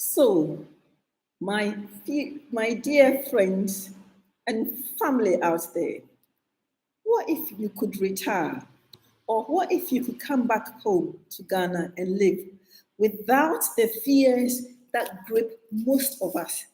So, my dear friends and family out there, what if you could retire? Or what if you could come back home to Ghana and live without the fears that grip most of us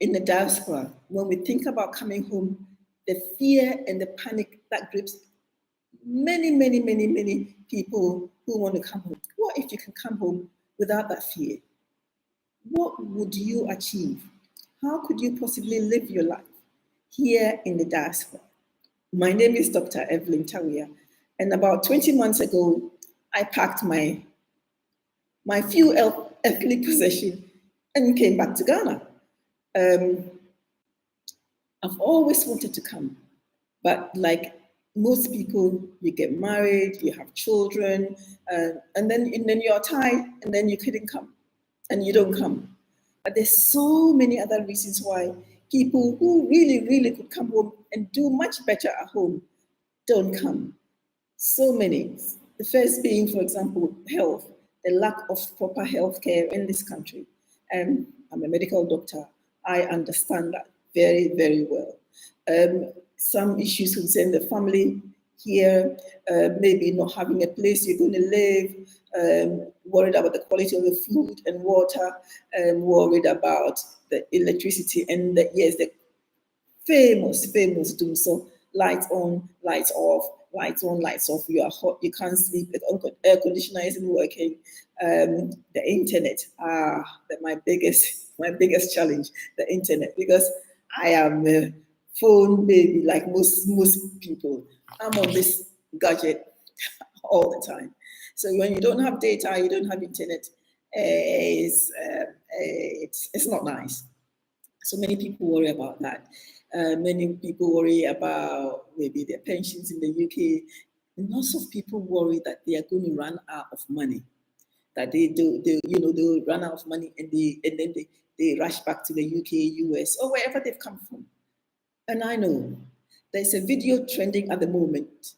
in the diaspora? When we think about coming home, the fear and the panic that grips many people who want to come home. What if you can come home without that fear? What would you achieve? How could you possibly live your life here in the diaspora? My name is Dr. Evelyn Tawia, and about 20 months ago, I packed my few ethnic possessions and came back to Ghana. I've always wanted to come, but like most people, you get married, you have children, and then you're tired, and then you couldn't come, and you don't come. But there's so many other reasons why people who really could come home and do much better at home don't come. So many. The first being, for example, health, the lack of proper health care in this country. And I'm a medical doctor. I understand that very well. Some issues concern the family here, maybe not having a place you're going to live, worried about the quality of the food and water, worried about the electricity, and the famous doom. So lights on, lights off, lights on, lights off. You are hot, you can't sleep. The air conditioner isn't working. The internet, my biggest challenge, the internet, because I am a phone baby like most people. I'm on this gadget all the time. So when you don't have data, you don't have internet, it's not nice. So many people worry about that. Many people worry about maybe their pensions in the UK. And lots of people worry that they are going to run out of money. That they'll run out of money and then they rush back to the UK, US, or wherever they've come from. And I know there's a video trending at the moment,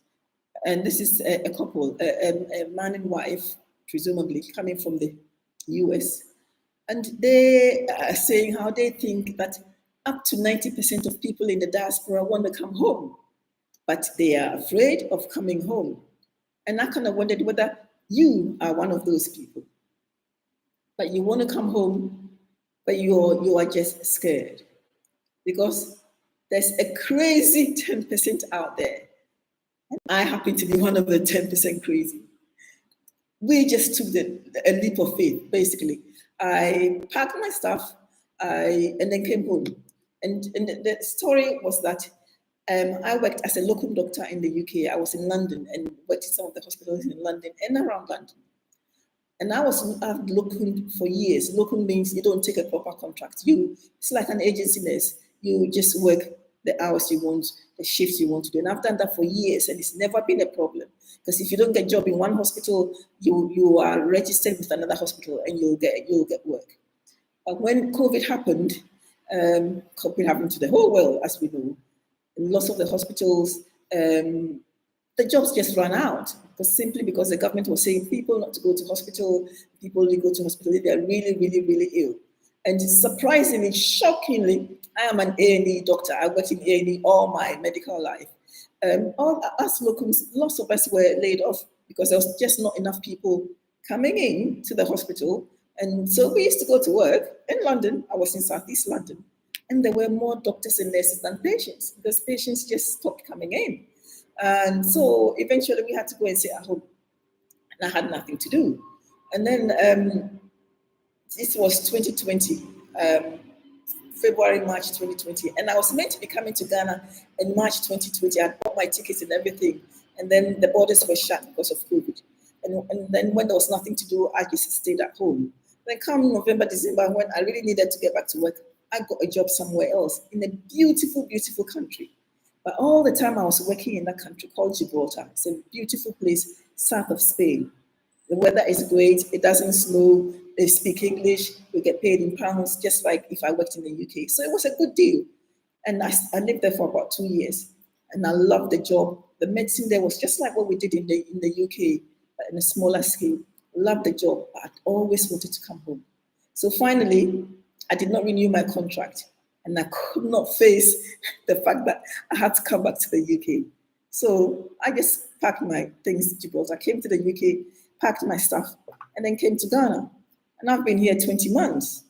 and this is a couple, a man and wife, presumably coming from the US. And they are saying how they think that up to 90% of people in the diaspora want to come home, but they are afraid of coming home. And I kind of wondered whether you are one of those people. But you want to come home, but you are just scared. Because there's a crazy 10% out there. And I happen to be one of the 10% crazy. We just took a leap of faith, basically. I packed my stuff, and then came home. And the story was that I worked as a local doctor in the UK. I was in London and worked in some of the hospitals in London and around London. And I've locum for years. Locum means you don't take a proper contract. It's like an agency nurse. You just work the hours you want, the shifts you want to do. And I've done that for years, and it's never been a problem. Because if you don't get a job in one hospital, you are registered with another hospital and you'll get work. But when COVID happened to the whole world, as we know, and lots of the hospitals, the jobs just ran out because the government was saying people not to go to hospital, people only go to hospital if they're really ill. And surprisingly, shockingly, I am an A&E doctor. I worked in A&E all my medical life. All us locums, lots of us were laid off because there was just not enough people coming in to the hospital. And so we used to go to work in London. I was in Southeast London. And there were more doctors and nurses than patients because patients just stopped coming in. And so eventually we had to go and sit at home. And I had nothing to do. And then this was 2020, February, March 2020. And I was meant to be coming to Ghana in March 2020. I bought my tickets and everything. And then the borders were shut because of COVID. And then when there was nothing to do, I just stayed at home. Then come November, December, when I really needed to get back to work, I got a job somewhere else in a beautiful country. But all the time I was working in that country called Gibraltar. It's a beautiful place south of Spain. The weather is great. It doesn't snow. They speak English. We get paid in pounds, just like if I worked in the UK. So it was a good deal. And I lived there for about 2 years. And I loved the job. The medicine there was just like what we did in the UK, but in a smaller scale. Loved the job, but I always wanted to come home. So finally, I did not renew my contract, and I could not face the fact that I had to come back to the UK. So I just packed my things to Gibraltar. I came to the UK, packed my stuff, and then came to Ghana. And I've been here 20 months.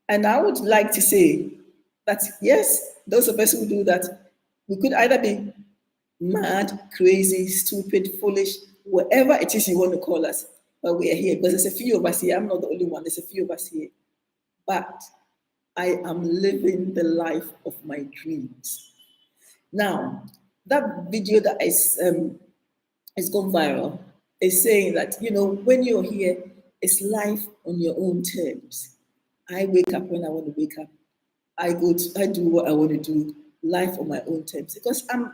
And I would like to say that, yes, those of us who do that, we could either be mad, crazy, stupid, foolish, whatever it is you want to call us, but we are here because there's a few of us here. I'm not the only one, there's a few of us here. But I am living the life of my dreams. Now, that video that is gone viral is saying that, you know, when you're here, it's life on your own terms. I wake up when I want to wake up. I do what I want to do, life on my own terms. Because I'm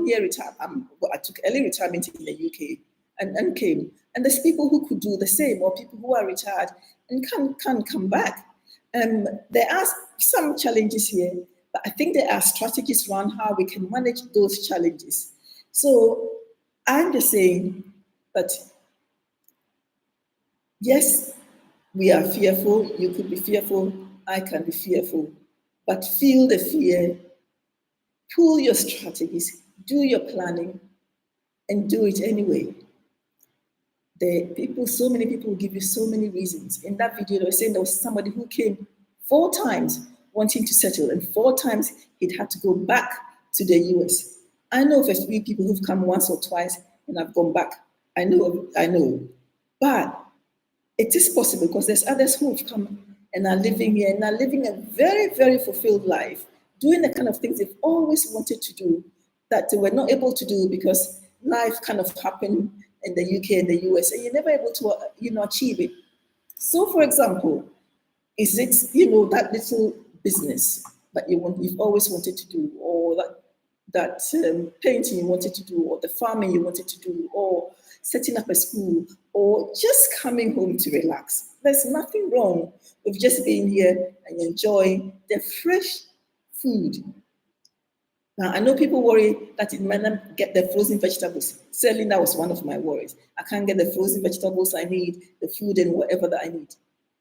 here retired. I took early retirement in the UK and came. And there's people who could do the same, or people who are retired and can come back. There are some challenges here, but I think there are strategies around how we can manage those challenges. So I'm just saying that, yes, we are fearful. You could be fearful. I can be fearful. But feel the fear, pull your strategies, do your planning, and do it anyway. So many people will give you so many reasons. In that video, they were saying there was somebody who came 4 times wanting to settle, and 4 times he'd had to go back to the US. I know of a few people who've come once or twice and have gone back. I know. But it is possible because there's others who have come and are living here and are living a very, very fulfilled life, doing the kind of things they've always wanted to do that they were not able to do because life kind of happened in the UK and the US, and you're never able to, achieve it. So, for example, is it, that little business that you've always wanted to do, or that painting you wanted to do, or the farming you wanted to do, or setting up a school, or just coming home to relax? There's nothing wrong with just being here and enjoying the fresh food. Now, I know people worry that it might not get the frozen vegetables. Certainly, that was one of my worries. I can't get the frozen vegetables I need, the food and whatever that I need.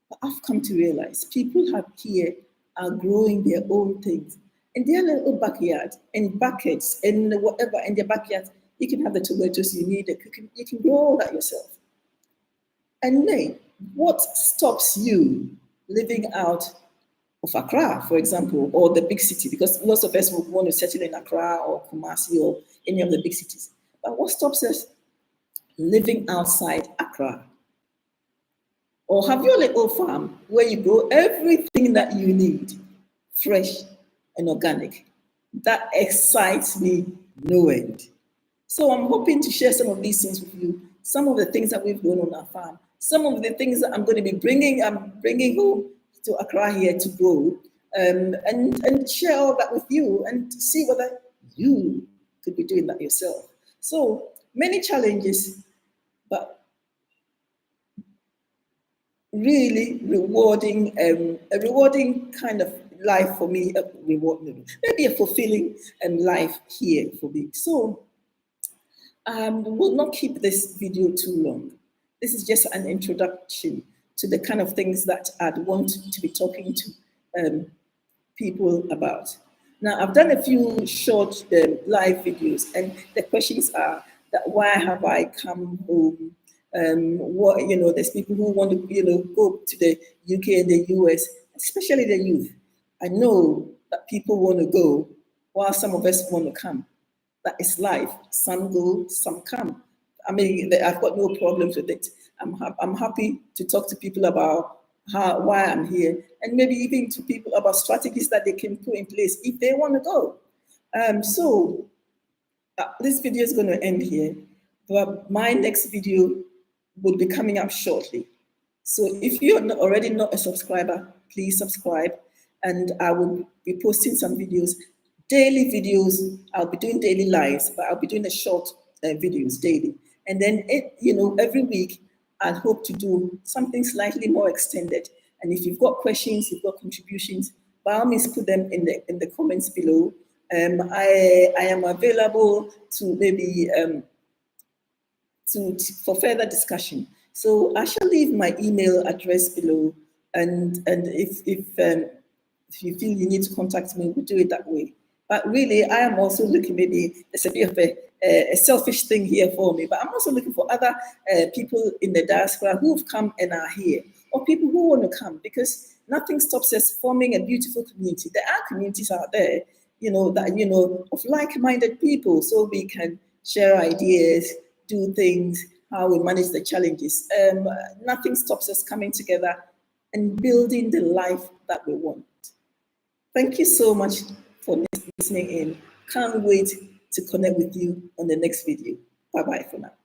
But I've come to realize people here are growing their own things in their little backyard, in buckets, in whatever, in their backyard. You can have the tomatoes you need, you can grow all that yourself. And Nate, what stops you living out of Accra, for example, or the big city? Because lots of us would want to settle in Accra or Kumasi or any of the big cities. But what stops us living outside Accra? Or have your little farm where you grow everything that you need, fresh and organic. That excites me no end. So I'm hoping to share some of these things with you, some of the things that we've grown on our farm, some of the things that I'm going to be bringing home to Accra here to grow, and share all that with you and see whether you could be doing that yourself. So many challenges, but really rewarding, a rewarding kind of life for me, maybe a fulfilling life here for me. So we'll not keep this video too long. This is just an introduction to the kind of things that I'd want to be talking to people about. Now, I've done a few short live videos, and the questions are that why have I come home? There's people who want to, go to the UK and the US, especially the youth. I know that people want to go while some of us want to come. That is life. Some go, some come. I mean, I've got no problems with it. I'm happy to talk to people about why I'm here, and maybe even to people about strategies that they can put in place if they want to go. So this video is going to end here, but my next video will be coming up shortly. So if you're already not a subscriber, please subscribe, and I will be posting some videos, daily videos. I'll be doing daily lives, but I'll be doing the short videos daily. And then, every week, I hope to do something slightly more extended. And if you've got questions, you've got contributions, by all means, put them in the comments below. I am available to maybe for further discussion. So I shall leave my email address below. And if you feel you need to contact me, we'll do it that way. But really, I am also looking, maybe there's a bit of a selfish thing here for me, but I'm also looking for other people in the diaspora who've come and are here, or people who want to come, because nothing stops us forming a beautiful community. There are communities out there, of like-minded people, so we can share ideas, do things, how we manage the challenges. Nothing stops us coming together and building the life that we want. Thank you so much for listening in. Can't wait to connect with you on the next video. Bye-bye for now.